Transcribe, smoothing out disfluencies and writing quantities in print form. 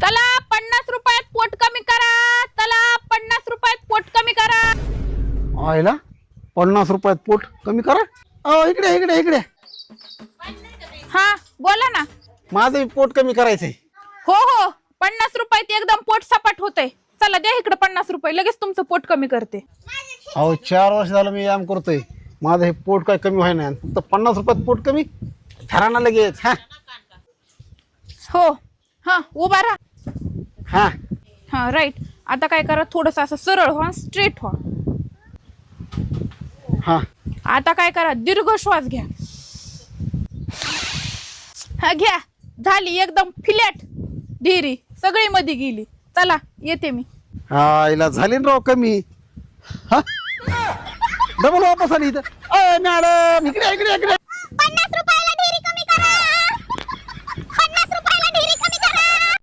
चला 50 रुपयात पोट कमी करा. चला 50 रुपयात पोट कमी करा. आयला 50 रुपयात पोट कमी करा. इकडे इकडे इकडे. हा बोला ना. माझं पोट कमी करायचंय. हो हो 50 रुपयात एकदम पोट सपाट होतंय. चला द्या इकडे 50 रुपये, लगेच तुमचं पोट कमी करते. 4 वर्ष झालं मी व्यायाम करतोय, माझं हे पोट काय कमी व्हाय नाही. फक्त 50 रुपयात पोट कमी ठरा ना लगेच. हा हो हा उभा राहा. हा हा राईट. आता काय करा, थोडस असं सरळ व्हा, स्ट्रेट व्हा. हा आता काय करा, दीर्घ श्वास घ्या. हा घ्या. झाली एकदम फ्लॅट ढिरी सगळी मध्ये गेली. चला येते मी. हिला झाली ना राव कमी. हा डबल वापस आली इथं. मॅडम इकडे इकडे इकडे.